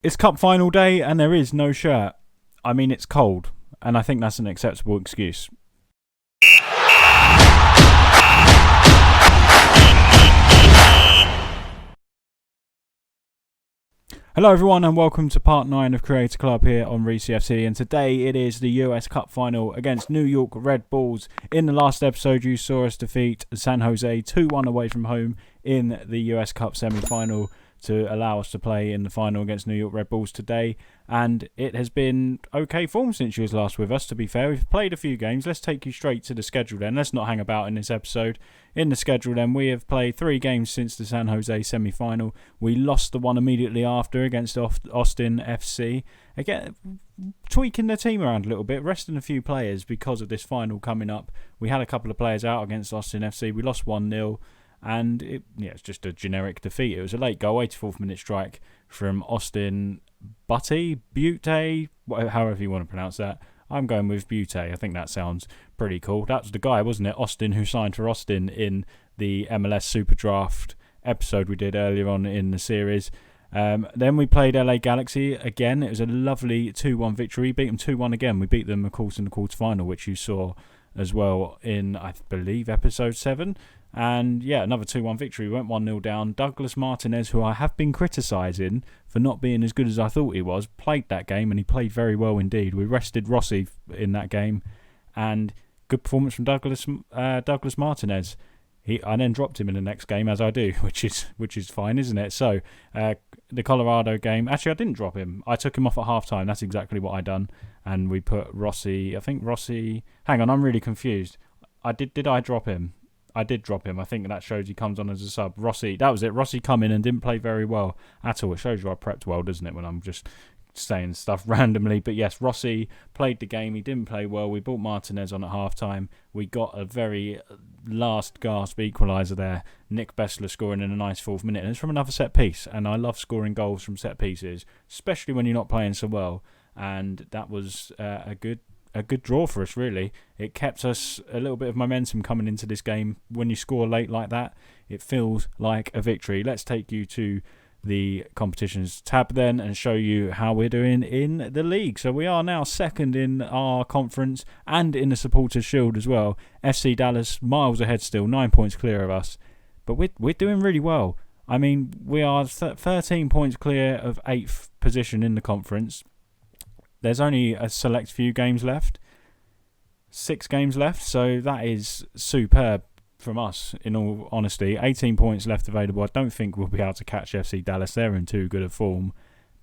It's cup final day and there is no shirt. I mean, it's cold, and I think that's an acceptable excuse. Hello everyone and welcome to part 9 of Creator Club here on Reesy FC, and today it is the US Cup final against New York Red Bulls. In the last episode you saw us defeat San Jose 2-1 away from home in the US Cup semi-final to allow us to play in the final against New York Red Bulls today, and it has been okay form since you was last with us, to be fair. We've played a few games. Let's take you straight to the schedule then. Let's not hang about in this episode. In the schedule then, we have played 3 games since the San Jose semi-final. We lost the one immediately after against Austin FC. Again, tweaking the team around a little bit, resting a few players because of this final coming up. We had a couple of players out against Austin FC. We lost 1-0. And it's just a generic defeat. It was a late goal, 84th minute strike from Austin Butte, however you want to pronounce that. I'm going with Butte. I think that sounds pretty cool. That was the guy, wasn't it? Austin, who signed for Austin in the MLS Super Draft episode we did earlier on in the series. Then we played LA Galaxy again. It was a lovely 2-1 victory. Beat them 2-1 again. We beat them, of course, in the quarterfinal, which you saw as well in, I believe, episode 7. And yeah, another 2-1 victory. We went 1-0 down. Douglas Martinez, who I have been criticising for not being as good as I thought he was, played that game, and he played very well indeed. We rested Rossi in that game, and good performance from Douglas Martinez. I then dropped him in the next game, as I do, which is fine, isn't it? So the Colorado game, actually I didn't drop him. I took him off at half time. That's exactly what I done, and we put Rossi. Hang on, I'm really confused. Did I drop him? I did drop him. I think that shows he comes on as a sub. Rossi, that was it. Rossi come in and didn't play very well at all. It shows you I prepped well, doesn't it, when I'm just saying stuff randomly. But yes, Rossi played the game. He didn't play well. We brought Martinez on at half-time. We got a very last-gasp equaliser there. Nick Bessler scoring in a nice 4th minute. And it's from another set-piece. And I love scoring goals from set-pieces, especially when you're not playing so well. And that was a good draw for us, really. It kept us a little bit of momentum coming into this game. When you score late like that, it feels like a victory. Let's take you to the competitions tab then and show you how we're doing in the league. So we are now second in our conference and in the Supporters' Shield as well. FC Dallas miles ahead still, 9 points clear of us. But we're doing really well. I mean, we are 13 points clear of 8th position in the conference. There's only a select few games left. 6 games left, so that is superb from us, in all honesty. 18 points left available. I don't think we'll be able to catch FC Dallas. They're in too good a form.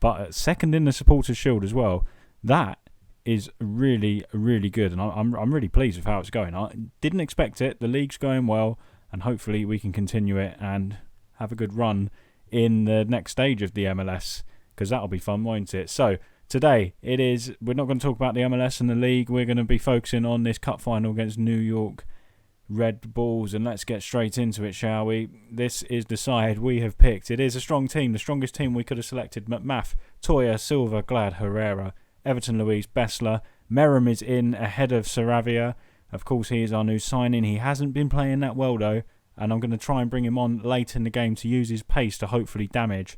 But second in the Supporters' Shield as well. That is really, really good, and I'm really pleased with how it's going. I didn't expect it. The league's going well, and hopefully we can continue it and have a good run in the next stage of the MLS, because that'll be fun, won't it? So today, we're not going to talk about the MLS and the league. We're going to be focusing on this cup final against New York Red Bulls, and let's get straight into it, shall we? This is the side we have picked. It is a strong team, the strongest team we could have selected. McMath, Toya, Silva, Glad, Herrera, Everton, Luis, Bessler. Merrim is in ahead of Saravia. Of course, he is our new signing. He hasn't been playing that well, though, and I'm going to try and bring him on late in the game to use his pace to hopefully damage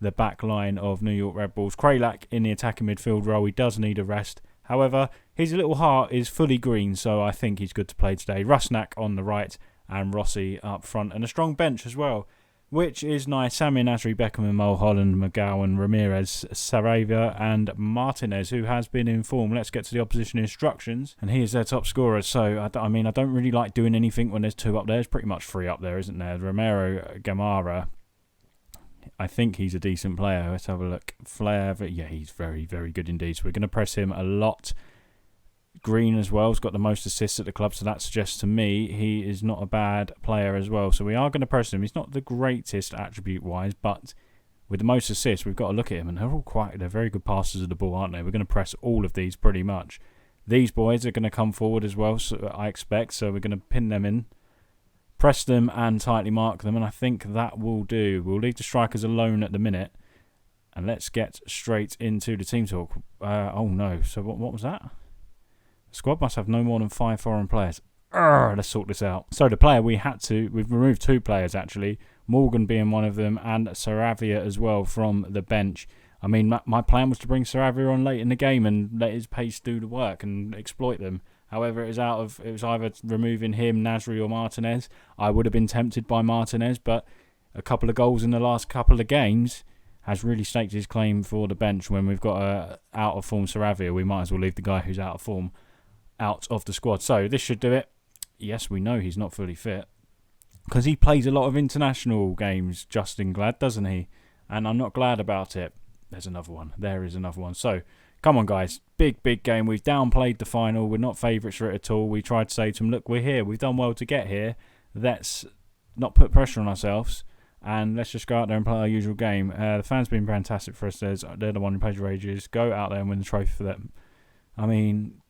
the back line of New York Red Bulls. Kralak in the attacking midfield role. He does need a rest. However, his little heart is fully green, so I think he's good to play today. Rusnak on the right and Rossi up front. And a strong bench as well, which is nice. Sammy Nasri, Beckham and Mulholland, McGowan, Ramirez, Saravia and Martinez, who has been in form. Let's get to the opposition instructions. And he is their top scorer. So, I don't really like doing anything when there's 2 up there. There's pretty much 3 up there, isn't there? Romero, Gamara. I think he's a decent player. Let's have a look. Flair, yeah, he's very, very good indeed. So we're going to press him a lot. Green as well. He's got the most assists at the club, so that suggests to me he is not a bad player as well. So we are going to press him. He's not the greatest attribute-wise, but with the most assists, we've got to look at him, and they're very good passers of the ball, aren't they? We're going to press all of these pretty much. These boys are going to come forward as well, so I expect. So we're going to pin them in. Press them and tightly mark them, and I think that will do. We'll leave the strikers alone at the minute, and let's get straight into the team talk. Oh no, so what was that? The squad must have no more than 5 foreign players. Let's sort this out. So the player we've removed 2 players actually, Morgan being one of them, and Saravia as well from the bench. I mean, my plan was to bring Sarabia on late in the game and let his pace do the work and exploit them. However, it was either removing him, Nasri, or Martinez. I would have been tempted by Martinez, but a couple of goals in the last couple of games has really staked his claim for the bench. When we've got a out of form Sarabia, we might as well leave the guy who's out of form out of the squad. So this should do it. Yes, we know he's not fully fit because he plays a lot of international games, Justin Glad, doesn't he? And I'm not glad about it. There's another one. There is another one. So come on, guys. Big game. We've downplayed the final. We're not favourites for it at all. We tried to say to them, look, we're here. We've done well to get here. Let's not put pressure on ourselves. And let's just go out there and play our usual game. The fans have been fantastic for us. They're the one who plays Rages. Go out there and win the trophy for them. I mean,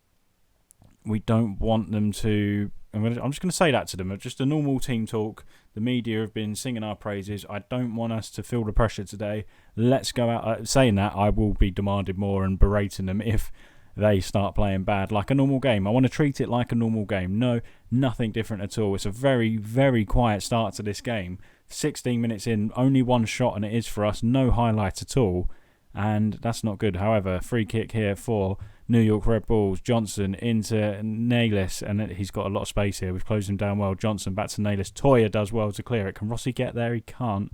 we don't want them to... I'm just going to say that to them. Just a normal team talk. The media have been singing our praises. I don't want us to feel the pressure today. Let's go out. Saying that, I will be demanding more and berating them if they start playing bad. Like a normal game. I want to treat it like a normal game. No, nothing different at all. It's a very, very quiet start to this game. 16 minutes in, only one shot, and it is for us. No highlight at all. And that's not good. However, free kick here for New York Red Bulls. Johnson into Nayless, and he's got a lot of space here. We've closed him down well. Johnson back to Nayless. Toya does well to clear it. Can Rossi get there? He can't.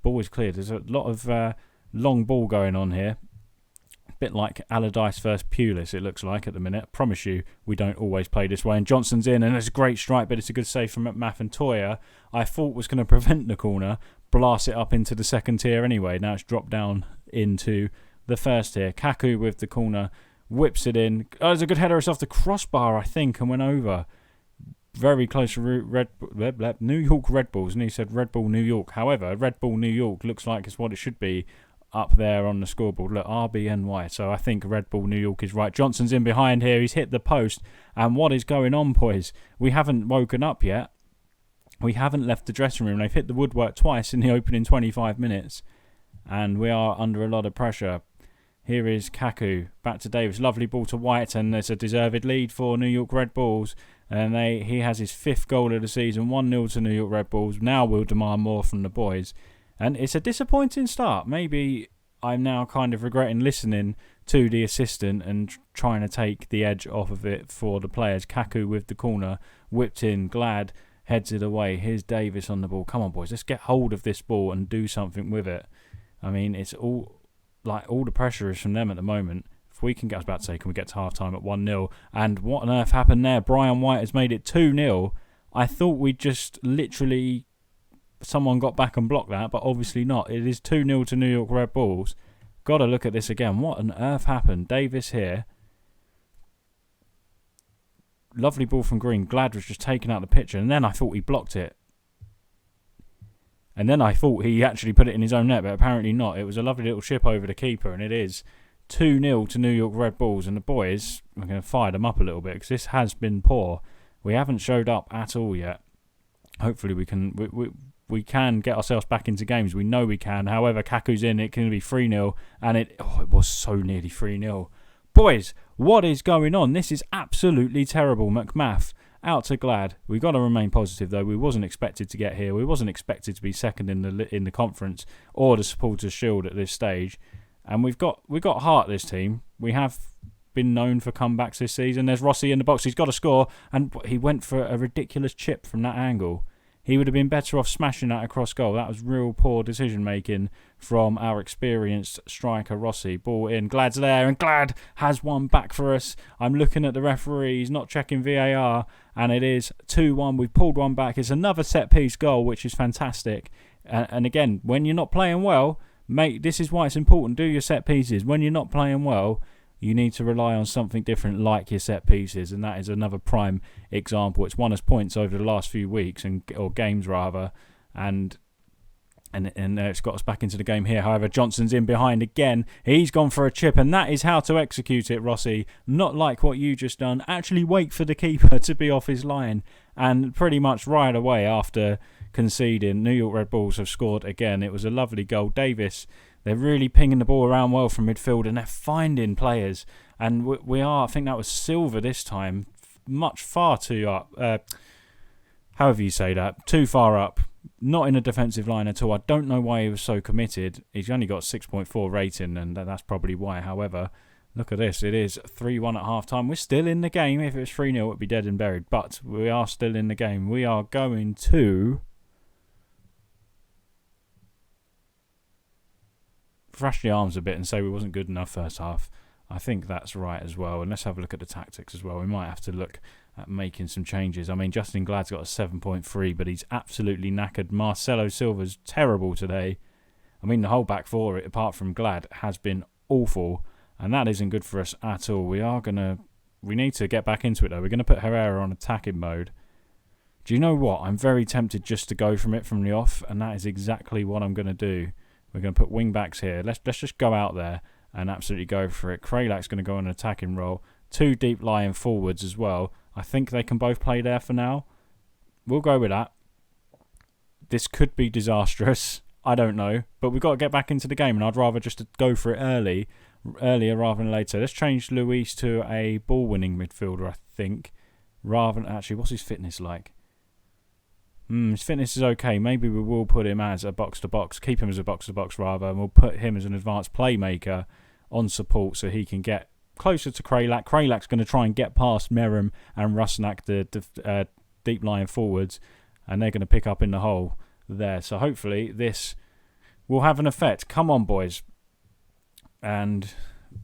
Ball is cleared. There's a lot of long ball going on here. A bit like Allardyce versus Pulis, it looks like at the minute. I promise you, we don't always play this way. And Johnson's in, and it's a great strike, but it's a good save from McMath. And Toya, I thought was going to prevent the corner, blast it up into the second tier anyway. Now it's dropped down into the first tier. Kaku with the corner, whips it in. Oh, there's a good header. It's off the crossbar, I think, and went over. Very close to New York Red Bulls. And he said Red Bull New York. However, Red Bull New York looks like it's what it should be up there on the scoreboard. Look, RBNY. So I think Red Bull New York is right. Johnson's in behind here. He's hit the post. And what is going on, boys? We haven't woken up yet. We haven't left the dressing room. They've hit the woodwork twice in the opening 25 minutes. And we are under a lot of pressure. Here is Kaku, back to Davis, lovely ball to White, and there's a deserved lead for New York Red Bulls, and he has his 5th goal of the season, 1-0 to New York Red Bulls. Now we'll demand more from the boys, and it's a disappointing start. Maybe I'm now kind of regretting listening to the assistant and trying to take the edge off of it for the players. Kaku with the corner, whipped in, Glad heads it away. Here's Davis on the ball. Come on, boys, let's get hold of this ball and do something with it. I mean, it's all the pressure is from them at the moment. If we can get, I was about to say, can we get to half-time at 1-0? And what on earth happened there? Brian White has made it 2-0. I thought we just literally, someone got back and blocked that, but obviously not. It is 2-0 to New York Red Bulls. Got to look at this again. What on earth happened? Davis here. Lovely ball from Green. Glad was just taken out the picture, and then I thought he blocked it. And then I thought he actually put it in his own net, but apparently not. It was a lovely little chip over the keeper, and it is 2-0 to New York Red Bulls. And the boys, I'm going to fire them up a little bit because this has been poor. We haven't showed up at all yet. Hopefully we can get ourselves back into games. We know we can. However, Kaku's in. It can be 3-0, and it was so nearly 3-0. Boys, what is going on? This is absolutely terrible. McMath out to Glad. We've got to remain positive, though. We wasn't expected to get here. We wasn't expected to be second in the conference or the Supporters' Shield at this stage. And we've got heart, this team. We have been known for comebacks this season. There's Rossi in the box. He's got to score. And he went for a ridiculous chip from that angle. He would have been better off smashing that across goal. That was real poor decision-making from our experienced striker, Rossi. Ball in. Glad's there, and Glad has one back for us. I'm looking at the referee. He's not checking VAR, and it is 2-1. We've pulled one back. It's another set-piece goal, which is fantastic. And again, when you're not playing well, mate, this is why it's important. Do your set-pieces. When you're not playing well, you need to rely on something different like your set pieces, and that is another prime example. It's won us points over the last few weeks, or games rather, and it's got us back into the game here. However, Johnson's in behind again. He's gone for a chip, and that is how to execute it, Rossi. Not like what you just done. Actually wait for the keeper to be off his line, and pretty much right away after conceding, New York Red Bulls have scored again. It was a lovely goal. Davis, they're really pinging the ball around well from midfield, and they're finding players. And we are, I think that was Silva this time, far too up. However you say that, too far up. Not in a defensive line at all. I don't know why he was so committed. He's only got 6.4 rating, and that's probably why. However, look at this. It is 3-1 at half-time. We're still in the game. If it was 3-0, it would be dead and buried. But we are still in the game. We are going to thrash the arms a bit and say we wasn't good enough first half. I think that's right as well. And let's have a look at the tactics as well. We might have to look at making some changes. I mean, Justin Glad's got a 7.3, but he's absolutely knackered. Marcelo Silva's terrible today. I mean, the whole back four, apart from Glad, has been awful. And that isn't good for us at all. We need to get back into it, though. We're going to put Herrera on attacking mode. Do you know what? I'm very tempted just to go from the off, and that is exactly what I'm going to do. We're going to put wing backs here. Let's just go out there and absolutely go for it. Kralak's going to go on an attacking role. 2 deep lying forwards as well. I think they can both play there for now. We'll go with that. This could be disastrous. I don't know. But we've got to get back into the game, and I'd rather just go for it earlier rather than later. Let's change Luis to a ball-winning midfielder, I think. Rather than... Actually, what's his fitness like? His fitness is okay. Maybe we will put him as a box-to-box. Keep him as a box-to-box, rather. And we'll put him as an advanced playmaker on support so he can get closer to Kralak. Kralak's going to try and get past Meram and Rusnak, the deep lying forwards. And they're going to pick up in the hole there. So hopefully this will have an effect. Come on, boys. And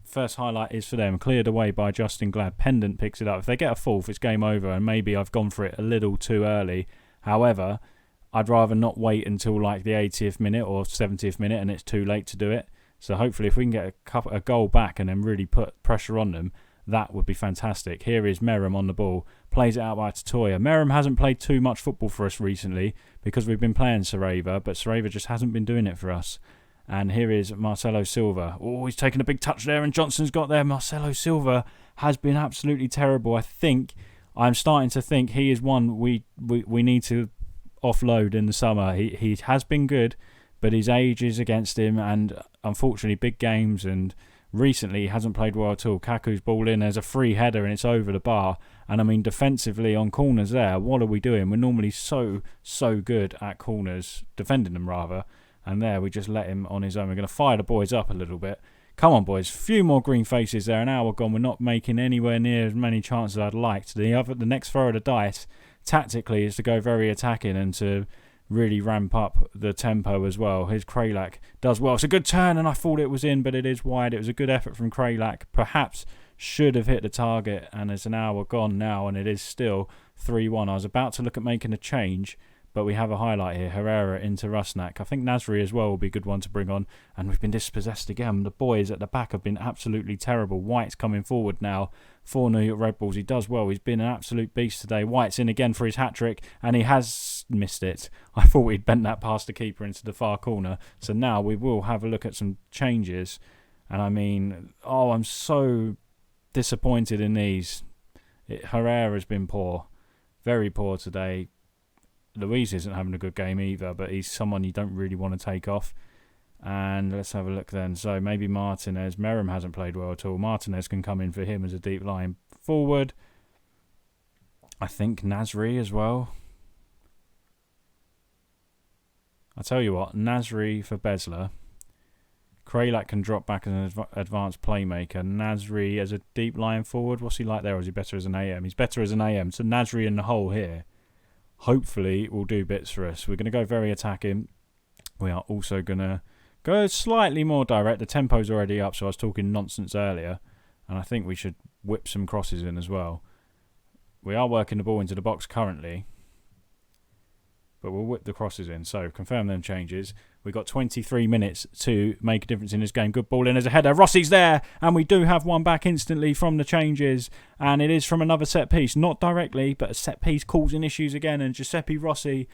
first highlight is for them. Cleared away by Justin Glad. Pendant picks it up. If they get a fourth, it's game over. And maybe I've gone for it a little too early. However, I'd rather not wait until like the 80th minute or 70th minute and it's too late to do it. So hopefully if we can get a goal back and then really put pressure on them, that would be fantastic. Here is Meram on the ball. Plays it out by Tatoya. Meram hasn't played too much football for us recently because we've been playing Sareva, but Sareva just hasn't been doing it for us. And here is Marcelo Silva. Oh, he's taken a big touch there and Johnson's got there. Marcelo Silva has been absolutely terrible. I'm starting to think he is one we need to offload in the summer. He has been good, but his age is against him, and unfortunately big games, and recently he hasn't played well at all. Kaku's ball in, there's a free header and it's over the bar. And I mean, defensively on corners there, what are we doing? We're normally so good at corners, defending them rather, and there we just let him on his own. We're going to fire the boys up a little bit. Come on, boys. Few more green faces there. An hour gone. We're not making anywhere near as many chances as I'd liked. The next throw of the dice, tactically, is to go very attacking and to really ramp up the tempo as well. Here's Kralak. Does well. It's a good turn, and I thought it was in, but it is wide. It was a good effort from Kralak. Perhaps should have hit the target, and there's an hour gone now, and it is still 3-1. I was about to look at making a change, but we have a highlight here. Herrera into Rusnak. I think Nasri as well will be a good one to bring on. And we've been dispossessed again. The boys at the back have been absolutely terrible. White's coming forward now for New York Red Bulls. He does well. He's been an absolute beast today. White's in again for his hat-trick, and he has missed it. I thought he'd bent that past the keeper into the far corner. So now we will have a look at some changes. And I mean, I'm so disappointed in these. Herrera's been poor. Very poor today. Luis isn't having a good game either, but he's someone you don't really want to take off. And let's have a look then. So maybe Martinez. Meram hasn't played well at all. Martinez can come in for him as a deep line forward. I think Nasri as well. I tell you what, Nasri for Besler. Kralak can drop back as an advanced playmaker. Nasri as a deep line forward. What's he like there? Or is he better as an AM? He's better as an AM. So Nasri in the hole here. Hopefully will do bits for us. We're going to go very attacking. We are also going to go slightly more direct. The tempo's already up, so I was talking nonsense earlier. And I think we should whip some crosses in as well. We are working the ball into the box currently, but we'll whip the crosses in. So confirm them changes. We've got 23 minutes to make a difference in this game. Good ball in as a header. Rossi's there, and we do have one back instantly from the changes, and it is from another set piece. Not directly, but a set piece causing issues again, and Giuseppe Rossi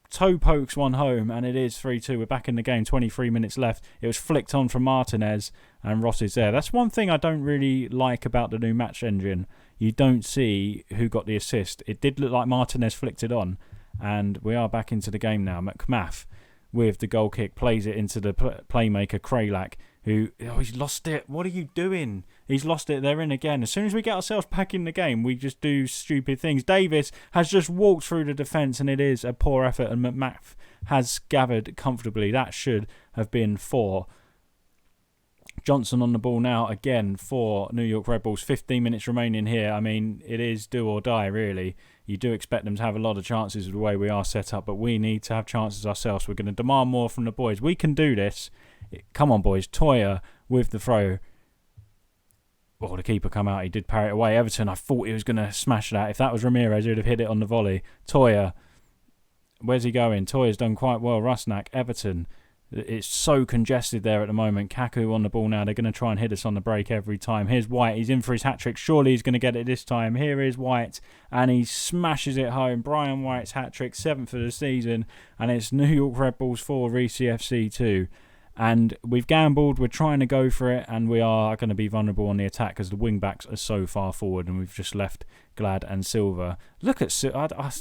toe pokes one home, and it is 3-2. We're back in the game, 23 minutes left. It was flicked on from Martinez, and Rossi's there. That's one thing I don't really like about the new match engine. You don't see who got the assist. It did look like Martinez flicked it on, and we are back into the game now. McMath with the goal kick, plays it into the playmaker Kralak. he's lost it. What are you doing? He's lost it. They're in again. As soon as we get ourselves back in the game, we just do stupid things. Davis has just walked through the defence, and it is a poor effort, and McMath has gathered comfortably. That should have been 4. Johnson on the ball now again for New York Red Bulls. 15 minutes remaining here. I mean, it is do or die, really. You do expect them to have a lot of chances with the way we are set up, but we need to have chances ourselves. We're going to demand more from the boys. We can do this. Come on, boys. Toya with the throw. Oh, the keeper come out. He did parry it away. Everton, I thought he was going to smash that. If that was Ramirez, he would have hit it on the volley. Toya. Where's he going? Toya's done quite well. Rusnak, Everton. It's so congested there at the moment. Kaku on the ball now. They're going to try and hit us on the break every time. Here's White. He's in for his hat-trick. Surely he's going to get it this time. Here is White. And he smashes it home. Brian White's hat-trick, 7th of the season. And it's New York Red Bulls 4, Reesy FC 2. And we've gambled. We're trying to go for it. And we are going to be vulnerable on the attack because the wing-backs are so far forward. And we've just left Glad and Silva. Look at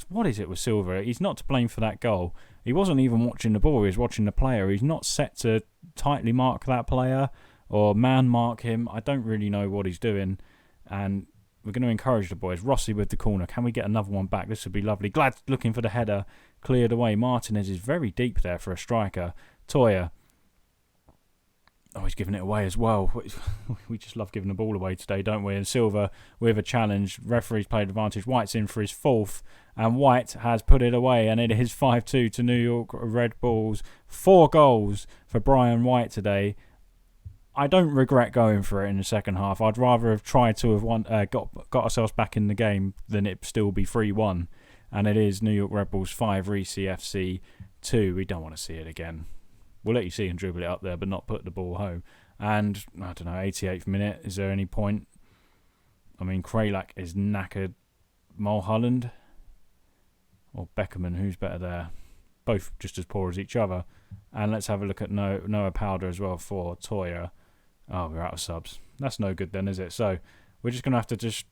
what is it with Silva? He's not to blame for that goal. He wasn't even watching the ball, he was watching the player. He's not set to tightly mark that player or man mark him. I don't really know what he's doing. And we're going to encourage the boys. Rossi with the corner. Can we get another one back? This would be lovely. Glad looking for the header. Cleared away. Martinez is very deep there for a striker. Toya. Oh, he's giving it away as well. We just love giving the ball away today, don't we? And Silva with a challenge. Referee's played advantage. White's in for his 4th. And White has put it away. And it is 5-2 to New York Red Bulls. 4 goals for Brian White today. I don't regret going for it in the second half. I'd rather have tried to have got ourselves back in the game than it still be 3-1. And it is New York Red Bulls 5, Reesy FC 2. We don't want to see it again. We'll let you see him dribble it up there, but not put the ball home. And, I don't know, 88th minute. Is there any point? I mean, Kralak is knackered. Mulholland or Beckerman, who's better there? Both just as poor as each other. And let's have a look at Noah Powder as well for Toya. Oh, we're out of subs. That's no good then, is it? So, we're just going to have to just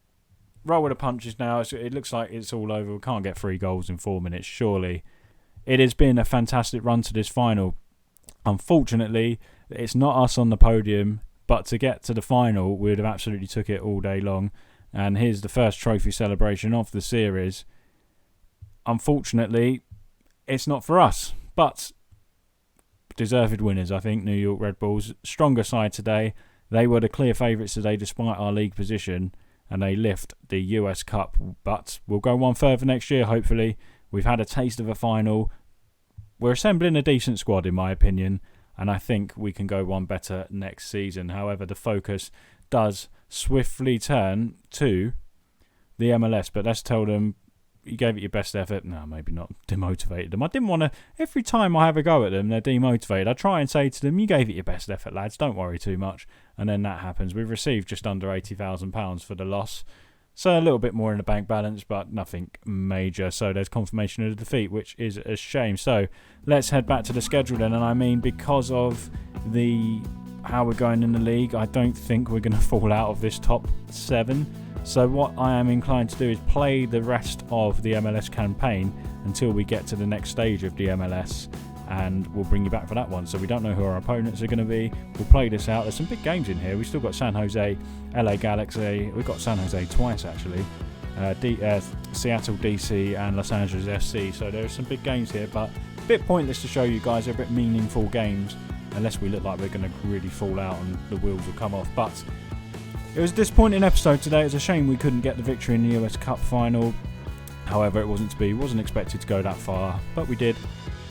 roll with the punches now. It looks like it's all over. We can't get 3 goals in 4 minutes, surely. It has been a fantastic run to this final. Unfortunately, it's not us on the podium, but to get to the final, we'd have absolutely took it all day long. And here's the first trophy celebration of the series. Unfortunately, it's not for us, but deserved winners, I think, New York Red Bulls. Stronger side today. They were the clear favourites today despite our league position, and they lift the US Cup. But we'll go one further next year, hopefully. We've had a taste of a final. We're assembling a decent squad, in my opinion, and I think we can go one better next season. However, the focus does swiftly turn to the MLS, but let's tell them you gave it your best effort. No, maybe not. Demotivated them. I didn't want to... Every time I have a go at them, they're demotivated. I try and say to them, you gave it your best effort, lads. Don't worry too much. And then that happens. We've received just under £80,000 for the loss. So a little bit more in the bank balance, but nothing major. So there's confirmation of the defeat, which is a shame. So let's head back to the schedule then. And I mean, because of how we're going in the league, I don't think we're going to fall out of this top 7. So what I am inclined to do is play the rest of the MLS campaign until we get to the next stage of the MLS. And we'll bring you back for that one. So we don't know who our opponents are going to be. We'll play this out. There's some big games in here. We've still got San Jose, LA Galaxy. We've got San Jose twice, actually. Seattle DC and Los Angeles FC. So there's some big games here. But a bit pointless to show you guys. They're a bit meaningful games. Unless we look like we're going to really fall out and the wheels will come off. But it was a disappointing episode today. It was a shame we couldn't get the victory in the US Cup final. However, it wasn't to be. Wasn't expected to go that far. But we did.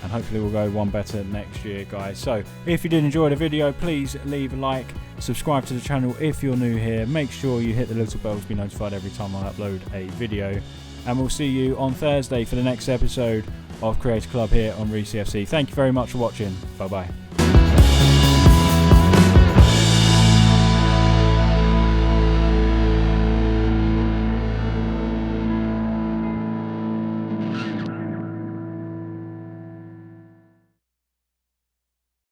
And hopefully we'll go one better next year, guys. So if you did enjoy the video, please leave a like, subscribe to the channel if you're new here. Make sure you hit the little bell to be notified every time I upload a video. And we'll see you on Thursday for the next episode of Creator Club here on Reesy FC. Thank you very much for watching. Bye bye.